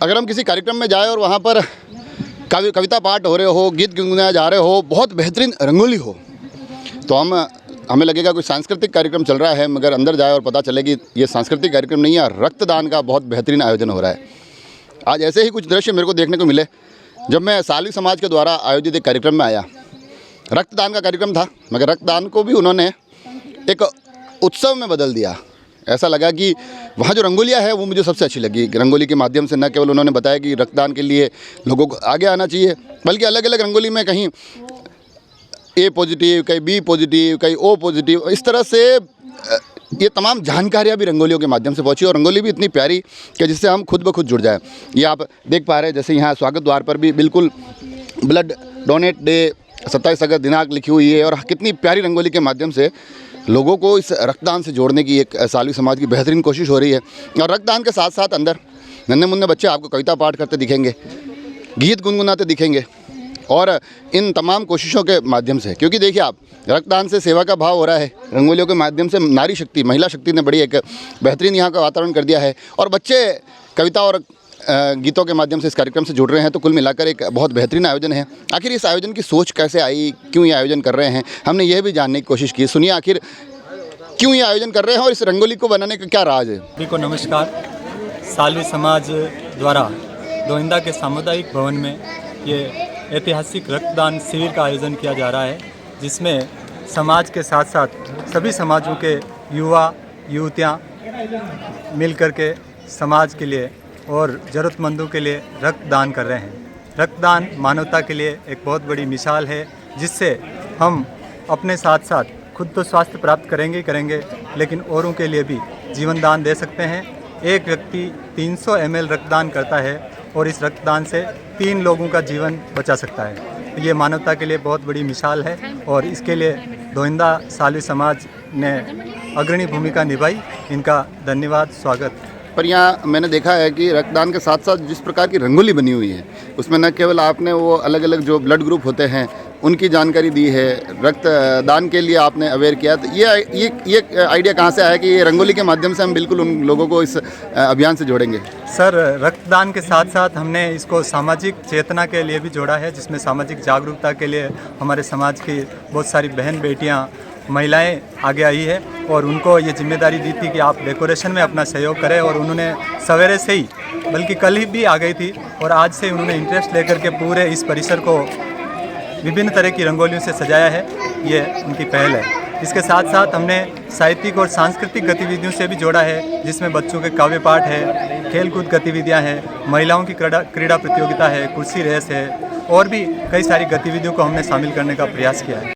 अगर हम किसी कार्यक्रम में जाए और वहाँ पर कविता पाठ हो रहे हो, गीत गुनगुनाए जा रहे हो, बहुत बेहतरीन रंगोली हो, तो हमें लगेगा कोई सांस्कृतिक कार्यक्रम चल रहा है, मगर अंदर जाए और पता चले कि ये सांस्कृतिक कार्यक्रम नहीं है, रक्तदान का बहुत बेहतरीन आयोजन हो रहा है। आज ऐसे ही कुछ दृश्य मेरे को देखने को मिले जब मैं सालवी समाज के द्वारा आयोजित एक कार्यक्रम में आया। रक्तदान का कार्यक्रम था, मगर रक्तदान को भी उन्होंने एक उत्सव में बदल दिया। ऐसा लगा कि वहाँ जो रंगोलियाँ है वो मुझे सबसे अच्छी लगी। रंगोली के माध्यम से न केवल उन्होंने बताया कि रक्तदान के लिए लोगों को आगे आना चाहिए, बल्कि अलग अलग रंगोली में कहीं ए पॉजिटिव, कहीं बी पॉजिटिव, कहीं ओ पॉजिटिव, इस तरह से ये तमाम जानकारियाँ भी रंगोलियों के माध्यम से पहुँची और रंगोली भी इतनी प्यारी कि जिससे हम खुद ब खुद जुड़ जाए। ये आप देख पा रहे हैं, जैसे यहाँ स्वागत द्वार पर भी बिल्कुल ब्लड डोनेट डे 27 अगस्त दिनांक लिखी हुई है और कितनी प्यारी रंगोली के माध्यम से लोगों को इस रक्तदान से जोड़ने की एक सालवी समाज की बेहतरीन कोशिश हो रही है। और रक्तदान के साथ साथ अंदर नन्हे मुन्ने बच्चे आपको कविता पाठ करते दिखेंगे, गीत गुनगुनाते दिखेंगे और इन तमाम कोशिशों के माध्यम से, क्योंकि देखिए आप, रक्तदान से सेवा का भाव हो रहा है, रंगोलियों के माध्यम से नारी शक्ति, महिला शक्ति ने बड़ी एक बेहतरीन यहाँ का वातावरण कर दिया है और बच्चे कविता और गीतों के माध्यम से इस कार्यक्रम से जुड़ रहे हैं। तो कुल मिलाकर एक बहुत बेहतरीन आयोजन है। आखिर इस आयोजन की सोच कैसे आई, क्यों ये आयोजन कर रहे हैं, हमने ये भी जानने की कोशिश की। सुनिए आखिर क्यों ये आयोजन कर रहे हैं और इस रंगोली को बनाने का क्या राज है। सभी को नमस्कार। सालवी समाज द्वारा दोइंदा के सामुदायिक भवन में ये ऐतिहासिक रक्तदान शिविर का आयोजन किया जा रहा है, जिसमें समाज के साथ साथ सभी समाजों के युवा युवतियाँ मिल कर के समाज के लिए और ज़रूरतमंदों के लिए रक्तदान कर रहे हैं। रक्तदान मानवता के लिए एक बहुत बड़ी मिसाल है, जिससे हम अपने साथ साथ खुद तो स्वास्थ्य प्राप्त करेंगे, लेकिन औरों के लिए भी जीवन दान दे सकते हैं। एक व्यक्ति 300 ml रक्तदान करता है और इस रक्तदान से 3 लोगों का जीवन बचा सकता है। तो ये मानवता के लिए बहुत बड़ी मिसाल है और इसके लिए दोइंदा सालवी समाज ने अग्रणी भूमिका निभाई। इनका धन्यवाद, स्वागत। पर यहाँ मैंने देखा है कि रक्तदान के साथ साथ जिस प्रकार की रंगोली बनी हुई है, उसमें न केवल आपने वो अलग अलग जो ब्लड ग्रुप होते हैं उनकी जानकारी दी है, रक्तदान के लिए आपने अवेयर किया। तो ये आइडिया कहाँ से आया कि ये रंगोली के माध्यम से हम बिल्कुल उन लोगों को इस अभियान से जोड़ेंगे? सर, रक्तदान के साथ साथ हमने इसको सामाजिक चेतना के लिए भी जोड़ा है, जिसमें सामाजिक जागरूकता के लिए हमारे समाज की बहुत सारी बहन बेटियाँ महिलाएं आगे आई है और उनको ये जिम्मेदारी दी थी कि आप डेकोरेशन में अपना सहयोग करें, और उन्होंने सवेरे से ही, बल्कि कल ही भी आ गई थी और आज से उन्होंने इंटरेस्ट लेकर के पूरे इस परिसर को विभिन्न तरह की रंगोलियों से सजाया है। ये उनकी पहल है। इसके साथ साथ हमने साहित्यिक और सांस्कृतिक गतिविधियों से भी जोड़ा है, जिसमें बच्चों के काव्य पाठ है, खेलकूद गतिविधियाँ हैं, महिलाओं की क्रीड़ा प्रतियोगिता है, कुर्सी रेस है और भी कई सारी गतिविधियों को हमने शामिल करने का प्रयास किया है।